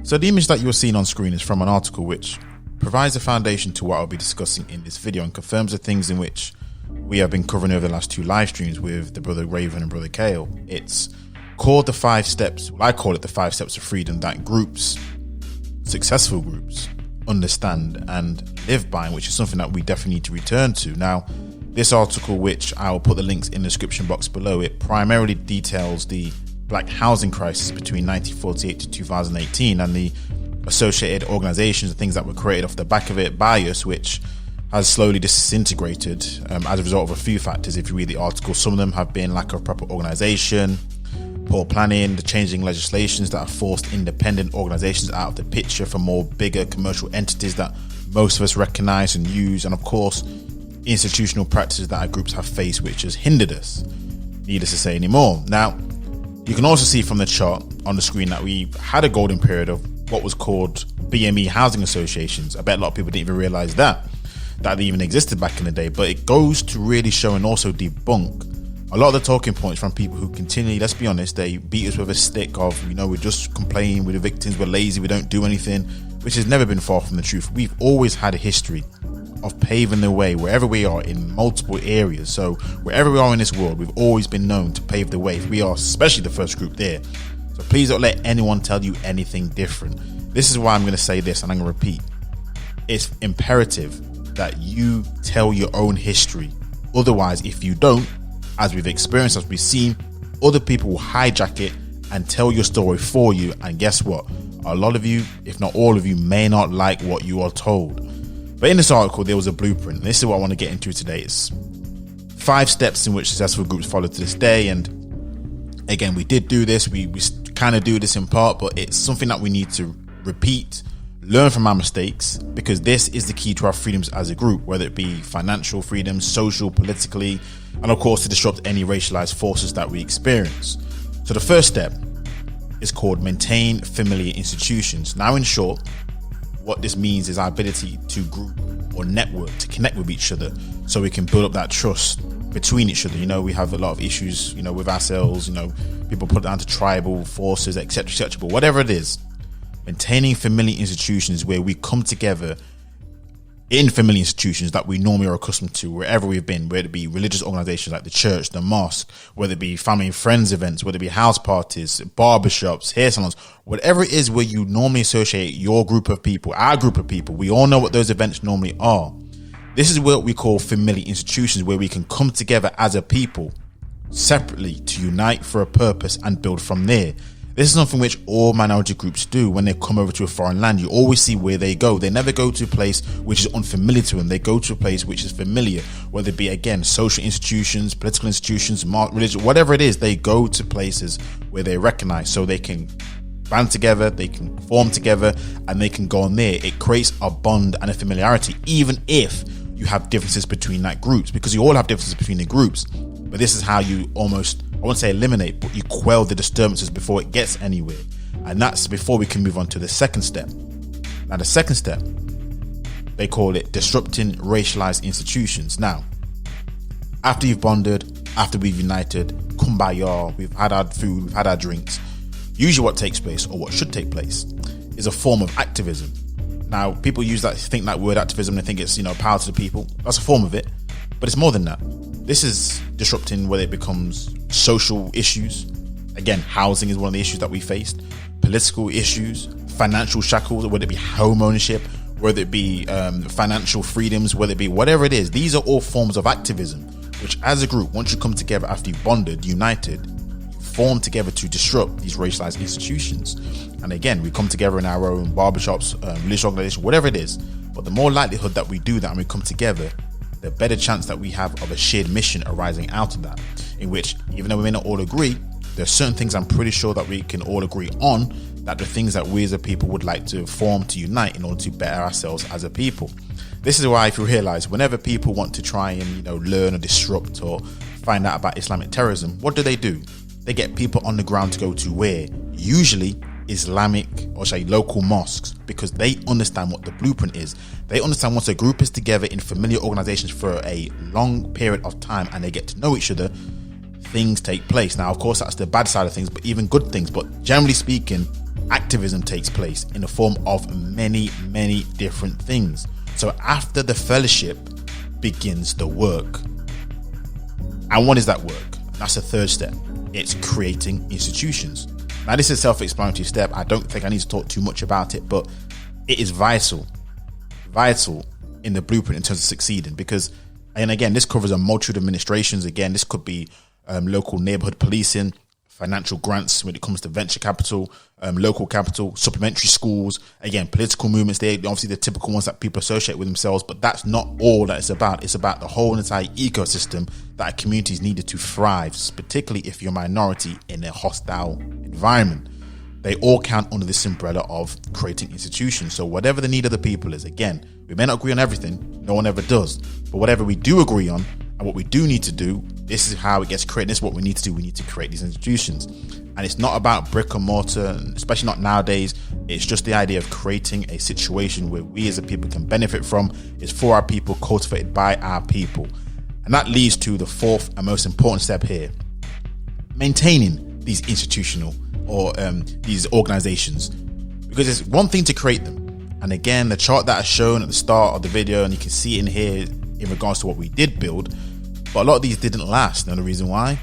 So the image that you're seeing on screen is from an article which provides a foundation to what I'll be discussing in this video and confirms the things in which we have been covering over the last two live streams with the brother Raven and brother Kale. It's called the 5 steps. Well, I call it the 5 steps of freedom that groups, successful groups, understand and live by, which is something that we definitely need to return to. Now, this article, which I will put the links in the description box below, it primarily details the black housing crisis between 1948 to 2018 and the associated organizations and things that were created off the back of it by us, which has slowly disintegrated as a result of a few factors. If you read the article, some of them have been lack of proper organization, poor planning, the changing legislations that have forced independent organizations out of the picture for more bigger commercial entities that most of us recognize and use, and of course institutional practices that our groups have faced, which has hindered us, needless to say anymore. Now, you can also see from the chart on the screen that we had a golden period of what was called BME housing associations. I bet a lot of people didn't even realize that they even existed back in the day, but it goes to really show and also debunk a lot of the talking points from people who continually, let's be honest, they beat us with a stick of, we're just complaining, we're the victims, we're lazy, we don't do anything, which has never been far from the truth. We've always had a history of paving the way wherever we are in multiple areas. So wherever we are in this world, we've always been known to pave the way. We are especially the first group there. So please don't let anyone tell you anything different. This is why I'm going to say this, and I'm going to repeat. It's imperative that you tell your own history. Otherwise, if you don't, as we've experienced, as we've seen, other people will hijack it and tell your story for you. And guess what? A lot of you, if not all of you, may not like what you are told. But in this article, there was a blueprint. This is what I want to get into today. It's 5 steps in which successful groups follow to this day. And again, we did do this. We kind of do this in part, but it's something that we need to repeat, learn from our mistakes, because this is the key to our freedoms as a group, whether it be financial freedoms, social, politically, and of course to disrupt any racialized forces that we experience. So the first step is called maintain familiar institutions. Now, in short, what this means is our ability to group or network, to connect with each other so we can build up that trust between each other. We have a lot of issues, with ourselves, people put it down to tribal forces, etc., but whatever it is, maintaining familiar institutions where we come together in familiar institutions that we normally are accustomed to wherever we've been, whether it be religious organizations like the church, the mosque, whether it be family and friends events, whether it be house parties, barbershops, hair salons, whatever it is where you normally associate your group of people, our group of people. We all know what those events normally are. This is what we call familiar institutions, where we can come together as a people separately to unite for a purpose and build from there. This is something which all minority groups do when they come over to a foreign land. You always see where they go. They never go to a place which is unfamiliar to them. They go to a place which is familiar, whether it be, again, social institutions, political institutions, religion, whatever it is. They go to places where they recognize, so they can band together, they can form together, and they can go on there. It creates a bond and a familiarity, even if you have differences between that groups, because you all have differences between the groups. But this is how you almost, I won't say eliminate, but you quell the disturbances before it gets anywhere. And that's before we can move on to the second step. Now, the second step, they call it disrupting racialized institutions. Now, after you've bonded, after we've united, kumbaya, we've had our food, we've had our drinks, usually what takes place, or what should take place, is a form of activism. Now, people think that word activism, they think it's, power to the people. That's a form of it, but it's more than that. This is disrupting whether it becomes social issues. Again, housing is one of the issues that we faced. Political issues, financial shackles, whether it be home ownership, whether it be financial freedoms, whether it be whatever it is. These are all forms of activism, which as a group, once you come together after you've bonded, united, you form together to disrupt these racialized institutions. And again, we come together in our own barbershops, religious organizations, whatever it is. But the more likelihood that we do that and we come together, the better chance that we have of a shared mission arising out of that, in which, even though we may not all agree, there are certain things I'm pretty sure that we can all agree on, that the things that we as a people would like to form to unite in order to better ourselves as a people. This is why, if you realize, whenever people want to try and learn or disrupt or find out about Islamic terrorism, what do? They get people on the ground to go to where? Usually Islamic, or say local mosques, because they understand what the blueprint is. They understand once a group is together in familiar organizations for a long period of time and they get to know each other, things take place. Now, of course, that's the bad side of things, but even good things. But generally speaking, activism takes place in the form of many, many different things. So after the fellowship begins the work. And what is that work? That's the third step. It's creating institutions. Now, this is a self-explanatory step. I don't think I need to talk too much about it, but it is vital in the blueprint in terms of succeeding, because, and again, this covers a multitude of administrations. Again, this could be local neighborhood policing, financial grants when it comes to venture capital, local capital, supplementary schools, again, political movements. They're obviously the typical ones that people associate with themselves, but that's not all that it's about. It's about the whole entire ecosystem that a community is needed to thrive, particularly if you're a minority in a hostile environment. They all count under this umbrella of creating institutions. So whatever the need of the people is, again, we may not agree on everything, no one ever does, but whatever we do agree on and what we do need to do, this is how it gets created. This is what we need to do. We need to create these institutions. And it's not about brick and mortar, especially not nowadays. It's just the idea of creating a situation where we as a people can benefit from. It's for our people, cultivated by our people. And that leads to the fourth and most important step here: maintaining these institutional or these organizations. Because it's one thing to create them. And again, the chart that I shown at the start of the video, and you can see it in here in regards to what we did build, but a lot of these didn't last. And the reason why?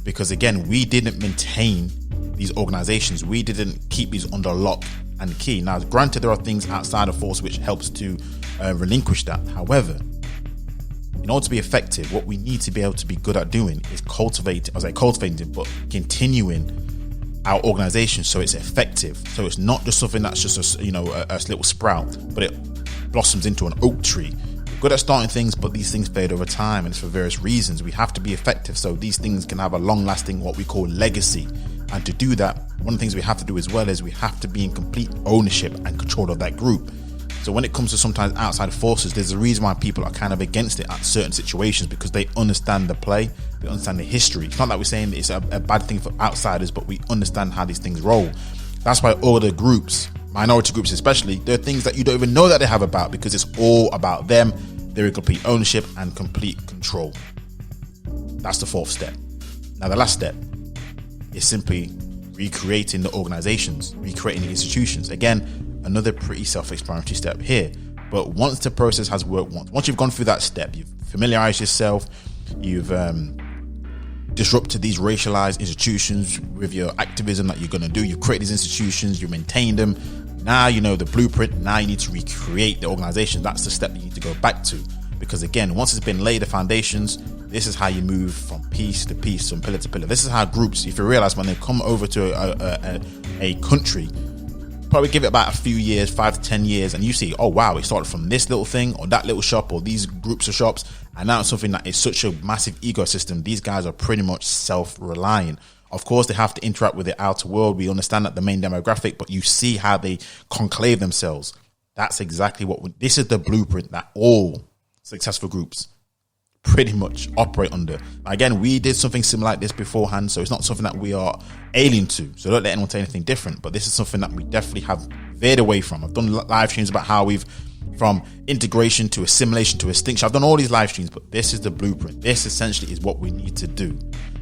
Because again, we didn't maintain these organizations. We didn't keep these under lock and key. Now, granted, there are things outside of force which helps to relinquish that. However, in order to be effective, what we need to be able to be good at doing is cultivating, but continuing our organization so it's effective. So it's not just something that's just a little sprout, but it blossoms into an oak tree. We're good at starting things, but these things fade over time, and it's for various reasons. We have to be effective so these things can have a long-lasting, what we call legacy. And to do that, one of the things we have to do as well is we have to be in complete ownership and control of that group. So when it comes to sometimes outside forces, there's a reason why people are kind of against it at certain situations, because they understand the play, they understand the history. It's not that we're saying it's a bad thing for outsiders, but we understand how these things roll. That's why all the groups, minority groups especially, there are things that you don't even know that they have about, because it's all about them. They're in complete ownership and complete control. That's the fourth step. Now, the last step is simply recreating the organizations, recreating the institutions. Again, another pretty self-explanatory step here. But once the process has worked, once you've gone through that step, you've familiarized yourself, you've disrupted these racialized institutions with your activism that you're going to do, you've created these institutions, you maintain them. Now you know the blueprint. Now you need to recreate the organization. That's the step you need to go back to. Because again, once it's been laid, the foundations, this is how you move from piece to piece, from pillar to pillar. This is how groups, if you realize, when they come over to a country, probably give it about a few years, 5 to 10 years, and you see, oh wow, it started from this little thing or that little shop or these groups of shops, and now it's something that is such a massive ecosystem. These guys are pretty much self-reliant. Of course, they have to interact with the outer world. We understand that the main demographic, but you see how they conclave themselves. That's exactly this is the blueprint that all successful groups pretty much operate under. Again, we did something similar like this beforehand, so it's not something that we are alien to. So don't let anyone say anything different, but this is something that we definitely have veered away from. I've done live streams about how we've, from integration to assimilation to extinction. I've done all these live streams, but this is the blueprint. This essentially is what we need to do.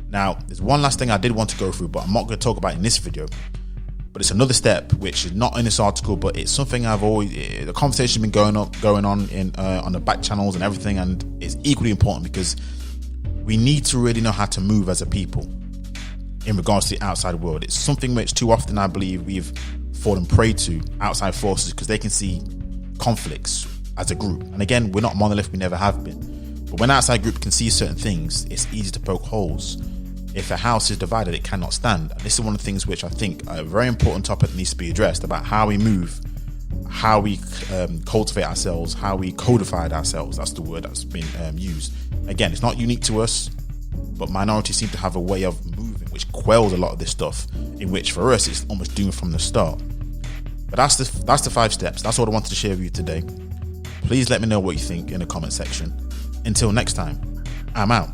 Now, there's one last thing I did want to go through, but I'm not going to talk about in this video. But it's another step which is not in this article, but it's something the conversation has been going on in on the back channels and everything, and it's equally important because we need to really know how to move as a people in regards to the outside world. It's something which too often I believe we've fallen prey to, outside forces, because they can see conflicts as a group. And again, we're not monolith, we never have been. But when outside group can see certain things, it's easy to poke holes. If a house is divided, it cannot stand. And this is one of the things which I think a very important topic that needs to be addressed, about how we move, how we cultivate ourselves, how we codified ourselves. That's the word that's been used. Again, it's not unique to us, but minorities seem to have a way of moving which quells a lot of this stuff, in which for us it's almost doomed from the start. But that's the 5 steps. That's what I wanted to share with you today. Please let me know what you think in the comment section. Until next time, I'm out.